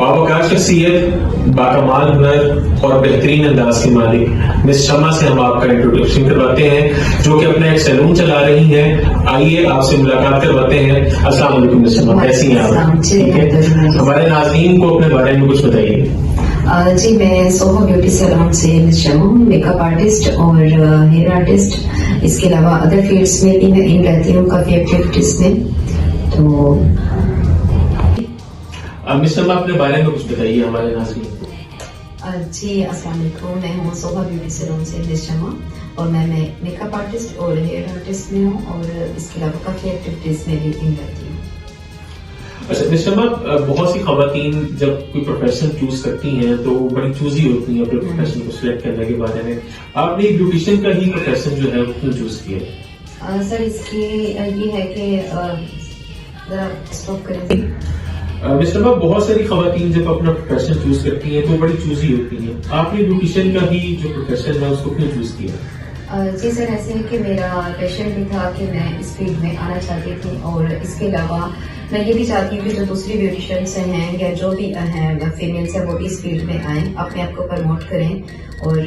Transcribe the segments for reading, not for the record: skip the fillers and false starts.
باوقار شخصیت، باکمال ہنر اور بہترین انداز کی مالک مس شمع سے ہم آپ کا انٹروڈکشن کرواتے ہیں، جو کہ اپنا ایک سیلون چلا رہی ہیں. آئیے آپ سے ملاقات کرواتے ہیں. السلام علیکم مس شمع، کیسی ہیں آپ؟ ٹھیک ہے، ہمارے ناظرین کو اپنے بارے میں کچھ بتائیے. جی، میں سوہا بیوٹی سیلون سے مس شمع ہوں، میک اپ آرٹسٹ اور ہیئر آرٹسٹ. اس کے علاوہ ادر فیلڈس میں بھی میں ان رہتی ہوں کافی ایکٹیویٹیز میں. تو مس شمع اپنے بارے میں کچھ بتائیے ہمارے ناظرین کو. جی السلام علیکم، میں ہوں سوہا بیوٹی سیلون سے مس شمع، اور میں میک اپ آرٹسٹ اور ہیئر آرٹسٹ میں ہوں، اور اس کے علاوہ کافی ایکٹیویٹیز میں بھی ان رہتی ہوں. اچھا مس شمع، بہت سی خواتین جب کوئی پروفیشن چوز کرتی ہیں تو وہ بڑی چوزی ہوتی ہیں اپنے پروفیشن کو سلیکٹ کرنے کے بارے میں. آپ نے بیوٹیشین کا ہی پروفیشن جو ہے وہ کیوں چوز کیا؟ سر اس کی یہ ہے کہ ذرا اسٹاپ کریں. مس شمع، بہت ساری خواتین جب اپنا پروفیشن چوز کرتی ہیں تو بڑی چوزی ہوتی ہیں. آپ نے بیوٹیشین کا ہی جو پروفیشن ہے اس کو کیوں چوز کیا؟ جی سر، ایسے ہے کہ میرا پیشن بھی تھا کہ میں اس فیلڈ میں آنا چاہتی تھی، اور اس کے علاوہ میں یہ بھی چاہتی ہوں کہ جو دوسری بیوٹیشینس ہیں یا جو بھی ہیں فیمیلس ہیں وہ بھی اس فیلڈ میں آئیں، اپنے آپ کو پروموٹ کریں. اور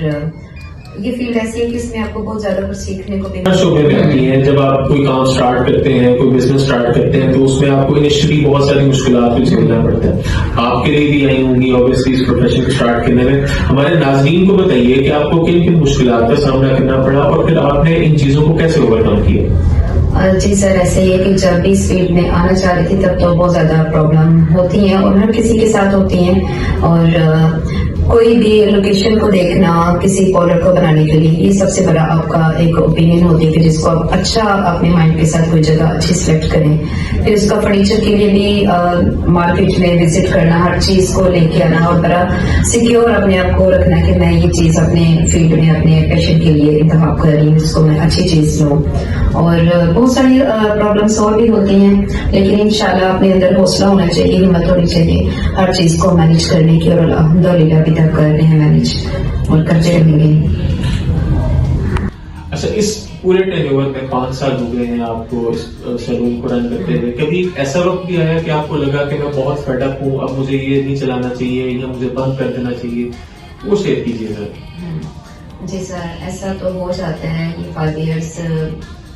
یہ فیلڈ ایسی ہے کہ اس میں آپ کو بہت زیادہ کچھ سیکھنے کو بھی شعبے میں آتی ہیں. جب آپ کوئی کام سٹارٹ کرتے ہیں، کوئی بزنس سٹارٹ کرتے ہیں تو اس میں آپ کو انیشلی بہت ساری مشکلات بھی جھیلنا پڑتا ہے. آپ کے لیے بھی آئی ہوں گی اوبیسلی اس پروفیشن کو سٹارٹ کرنے میں. ہمارے ناظرین کو بتائیے کہ آپ کو کن کن مشکلات کا سامنا کرنا پڑا اور پھر آپ نے ان چیزوں کو کیسے اوور کم کیا؟ جی سر، ایسے یہ کہ جب بھی اس فیلڈ میں آنا چاہ رہی تھی تب تو بہت زیادہ پرابلم ہوتی ہیں، اور ہر کسی کے ساتھ ہوتی ہیں. اور کوئی بھی لوکیشن کو دیکھنا کسی پارلر کو بنانے کے لیے، یہ سب سے بڑا آپ کا ایک اوپینین ہوتی ہے کہ جس کو آپ اچھا اپنے مائنڈ کے ساتھ کوئی جگہ اچھی سلیکٹ کریں. پھر اس کا فرنیچر کے لیے بھی مارکیٹ میں وزٹ کرنا، ہر چیز کو لے کے آنا، اور بڑا سیکیور اپنے آپ کو رکھنا کہ میں یہ چیز اپنے فیلڈ میں اپنے پیشن کے لیے انتخاب کر رہی ہوں جس کو میں اچھی چیز لوں. اور بہت ساری پرابلمس اور بھی ہوتی ہیں، لیکن انشاءاللہ اپنے اندر حوصلہ ہونا چاہیے، ہمت ہونی چاہیے ہر چیز کو مینیج کرنے کی، اور الحمدللہ ابھی تک کر رہے ہیں مینیج اور کرتے رہیں گے. اچھا، اس پورے ٹینیور میں 5 سال ہو گئے ہیں آپ کو اس سیلون کو رن کرتے ہوئے. کبھی ایسا وقت بھی آیا کہ آپ کو لگا کہ میں بہت فیڈ اپ ہوں، اب مجھے یہ نہیں چلانا چاہیے یا مجھے بند کر دینا چاہیے؟ وہ شیئر کیجیے سر. جی سر، ایسا تو ہو جاتا ہے. یہ 5 ایئرس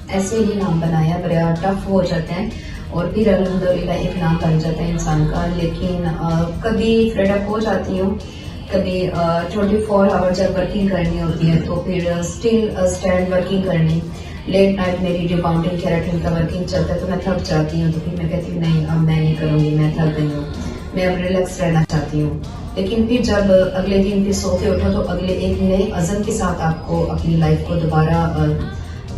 ایسے ہی نام بنایا، بڑا ٹف ہو جاتا ہے، اور پھر الحمدللہ ایک نام بن جاتا ہے انسان کا. لیکن کبھی فیڈ اپ ہو جاتی ہوں، کبھی 24 آور جب ورکنگ کرنی ہوتی ہے تو پھر اسٹل اسٹینڈ ورکنگ کرنی. لیٹ نائٹ میری ریباؤنڈنگ کیراٹن کا ورکنگ چلتا ہے تو میں تھک جاتی ہوں، تو پھر میں کہتی ہوں نہیں اب میں نہیں کروں گی، میں تھک گئی ہوں، میں اب ریلیکس رہنا چاہتی ہوں. لیکن پھر جب اگلے دن پھر سو کے اٹھو تو اگلے ایک نئے عزم کے ساتھ آپ کو اپنی لائف کو دوبارہ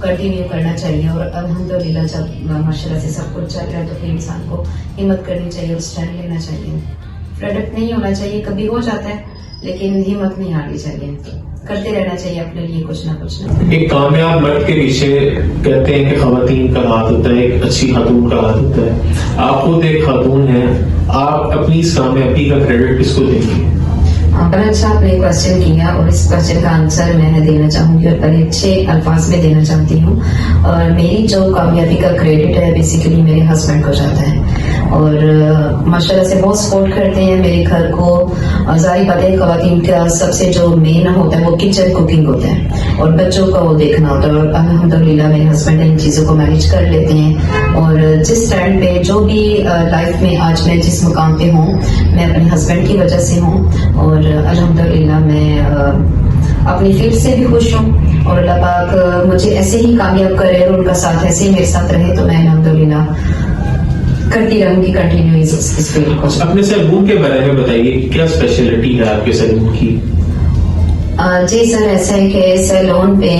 کنٹینیو کرنا چاہیے. اور الحمدللہ جب ماشاءاللہ سے سب کچھ چل رہا ہے تو پھر انسان کو ہمت کرنی چاہیے اور اسٹینڈ لینا چاہیے. پروڈکٹ نہیں ہونا چاہیے، کبھی ہو جاتا ہے لیکن ہمت نہیں ہارنی چاہیے، کرتے رہنا چاہیے اپنے لیے کچھ نہ کچھ. ایک کامیاب مرد کے پیچھے کہتے ہیں کہ خواتین کا ہاتھ ہوتا ہے، ایک اچھی خاتون کا ہاتھ ہوتا ہے. آپ خود ایک خاتون ہیں، آپ اپنی اس کامیابی کا کریڈٹ کس کو دیں گے؟ بڑا اچھا آپ نے کوشچن کیا، اور اس کوشچن کا آنسر میں دینا چاہوں گی اور بڑے اچھے الفاظ میں دینا چاہتی ہوں. اور میری جو کامیابی کا کریڈٹ ہے بیسیکلی میرے ہسبینڈ کو جاتا ہے، اور ماشاءاللہ سے بہت سپورٹ کرتے ہیں میرے گھر کو. ظاہر بات ہے خواتین کا سب سے جو مین ہوتا ہے وہ کچن کوکنگ ہوتا ہے، اور بچوں کا وہ دیکھنا ہوتا ہے. اور الحمدللہ میرے ہسبینڈ ان چیزوں کو مینیج کر لیتے ہیں. اور جس ٹائم پہ جو بھی لائف میں آج میں جس مقام پہ ہوں میں اپنے ہسبینڈ کی وجہ سے ہوں. اور الحمدللہ میں اپنی فیلڈ سے بھی خوش ہوں، اور اللہ پاک مجھے ایسے ہی کامیاب کرے اور ان کا ساتھ ایسے ہی میرے ساتھ رہے تو میں الحمدللہ کرتی رہوں گی کنٹینیو اس فیلڈ کو. اپنے سیلون کے بارے میں بتائیے، کیا اسپیشلٹی ہے آپ کے سیلون کی؟ جی سر، ایسا ہے کہ سیلون پہ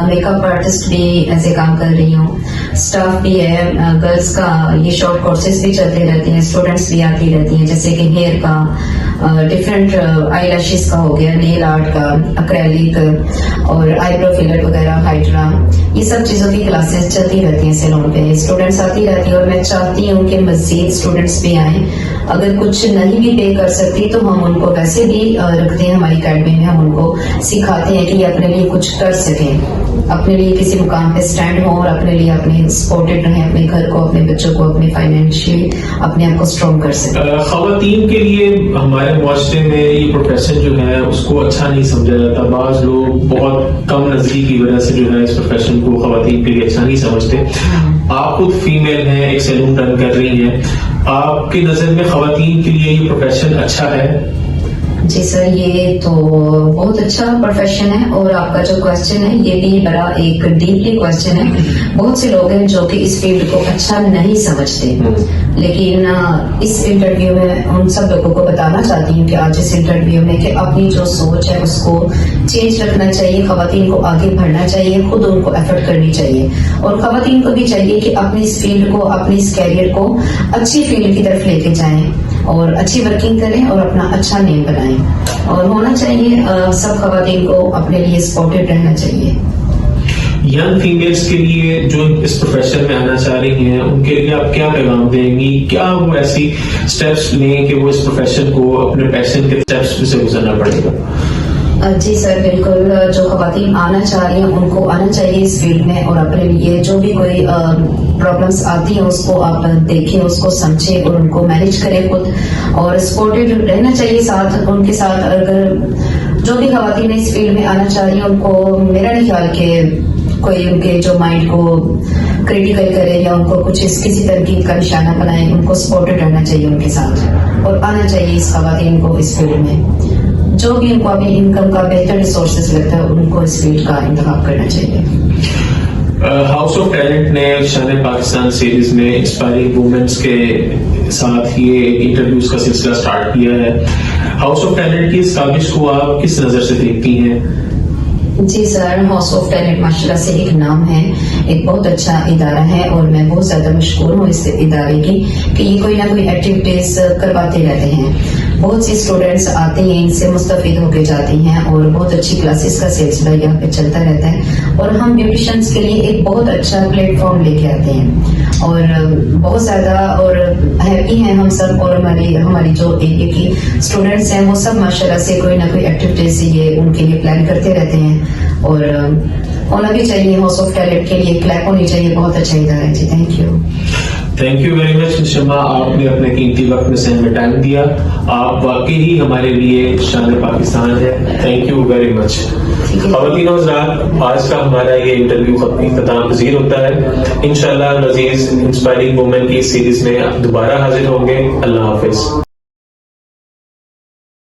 میک اپ آرٹسٹ بھی ایسے کام کر رہی ہوں، اسٹاف بھی ہے. گرلس کا یہ شارٹ کورسز بھی چلتے رہتے ہیں، اسٹوڈینٹس بھی آتی رہتی ہیں، جیسے کہ ہیئر کا ڈفرینٹ آئی لیشز کا ہو گیا، نیل آرٹ کا، اکریلک اور آئی برو فلر وغیرہ، ہائڈرا، یہ سب چیزوں کی کلاسز چلتی رہتی ہیں سیلون پہ. اسٹوڈینٹس آتی رہتی ہیں اور میں چاہتی ہوں کہ مزید اسٹوڈینٹس بھی آئیں اگر کچھ نہیں بھی پے کر سکتی تو ہم ان کو ویسے بھی رکھتے ہیں ہماری اکیڈمی میں. ہم ان کو سکھاتے ہیں کہ یہ اپنے لیے کچھ کر سکیں, اپنے لیے کسی مقام پہ اسٹینڈ ہوں اور اپنے لیے اپنے سپورٹڈ رہیں, اپنے گھر کو, اپنے بچوں کو, اپنے فائنینشلی اپنے آپ کو اسٹرانگ کر سکیں. خواتین کے لیے ہمارے معاشرے میں یہ پروفیشن جو ہے اس کو اچھا نہیں سمجھا جاتا. بعض لوگ بہت کم نظری کی وجہ سے جو ہے اس پروفیشن کو خواتین کے لیے اچھا نہیں سمجھتے. آپ خود فیمیل ہیں, ایک سیلون رن کر رہی ہیں, آپ کی نظر میں خواتین کے لیے یہ پروفیشن اچھا ہے؟ جی سر, یہ تو بہت اچھا پروفیشن ہے, اور آپ کا جو کوشچن ہے یہ بھی بڑا ایک ڈیپلی کوشچن ہے. بہت سے لوگ ہیں جو کہ اس فیلڈ کو اچھا نہیں سمجھتے, لیکن اس انٹرویو میں ان سب لوگوں کو بتانا چاہتی ہوں کہ آج اس انٹرویو میں کہ اپنی جو سوچ ہے اس کو چینج رکھنا چاہیے. خواتین کو آگے بڑھنا چاہیے, خود ان کو ایفرٹ کرنی چاہیے, اور خواتین کو بھی چاہیے کہ اپنی اس فیلڈ کو, اپنی اس کیریئر کو اچھی فیلڈ کی طرف لے کے جائیں اور اچھی ورکنگ کریں اور اپنا اچھا نیم بنائیں. اور ہونا چاہیے سب خواتین کو اپنے لیے سپورٹڈ رہنا چاہیے. ینگ فیمیلز کے لیے جو اس پروفیشن میں آنا چاہ رہی ہیں ان کے لیے آپ کیا پیغام دیں گی؟ کیا وہ ایسی اسٹیپس لیں کہ وہ اس پروفیشن کو اپنے پیشن کے اسٹیپس سے گزرنا پڑے گا؟ جی سر, بالکل. جو خواتین آنا چاہ رہی ہیں ان کو آنا چاہیے اس فیلڈ میں, اور اپنے لیے جو بھی کوئی پرابلمس آتی ہیں اس کو آپ دیکھیں, اس کو سمجھیں اور ان کو مینیج کریں خود, اور سپورٹڈ رہنا چاہیے ساتھ ان کے ساتھ. اگر جو بھی خواتین اس فیلڈ میں آنا چاہ رہی ہیں ان کو میرا نہیں خیال کہ کوئی ان کے جو مائنڈ کو کریٹیکل کرے یا ان کو کچھ کسی تنقید کا نشانہ بنائے. ان کو سپورٹڈ رہنا چاہیے ان کے ساتھ, اور آنا چاہیے اس خواتین کو اس فیلڈ میں. جو بھی ان کو اپنی انکم کا بہتر ریسورسز لگتا ہے ان کو اس فیلڈ کا انتخاب کرنا چاہیے. ہاؤس آف ٹیلنٹ نے شان پاکستان سیریز میں انسپائرنگ وومنس کے ساتھ یہ انٹرویوز کا سلسلہ سٹارٹ کیا ہے. ہاؤس آف ٹیلنٹ کی اس کاوش کو آپ کس نظر سے دیکھتی ہیں؟ جی سر, ہاؤس آف ٹیلنٹ ماشاءاللہ سے ایک نام ہے, ایک بہت اچھا ادارہ ہے, اور میں بہت زیادہ مشکور ہوں اس ادارے کی کہ یہ کوئی نہ کوئی ایکٹیویٹیز کرواتے رہتے ہیں. بہت سی اسٹوڈینٹس آتے ہیں, ان سے مستفید ہو کے جاتے ہیں, اور بہت اچھی کلاسز کا سلسلہ یہاں پہ چلتا رہتا ہے, اور ہم بیوٹیشنس کے لیے ایک بہت اچھا پلیٹ فارم لے کے آتے ہیں, اور بہت زیادہ اور ہیپی ہیں ہم سب. اور ہماری جو ایریا کی اسٹوڈینٹس ہیں وہ سب ماشاءاللہ سے کوئی نہ کوئی ایکٹیویٹیز یہ ان کے لیے پلان کرتے رہتے ہیں, اور ہونا بھی چاہیے. ہاؤس آف ٹیلنٹ کے لیے کلیپ ہونی چاہیے. بہت اچھا ادارہ ہے. جی thank you. Thank you very much Shama, آپ نے اپنے قیمتی وقت میں سے ہمیں ٹائم دیا. آپ واقعی ہمارے لیے شان پاکستان ہے. تھینک یو ویری مچ. خواتین و حضرات, آج کا ہمارا یہ انٹرویو اختتام پذیر ہوتا ہے. انشاءاللہ لذیذ انسپائرنگ وومن کی سیریز میں دوبارہ حاضر ہوں گے. اللہ حافظ.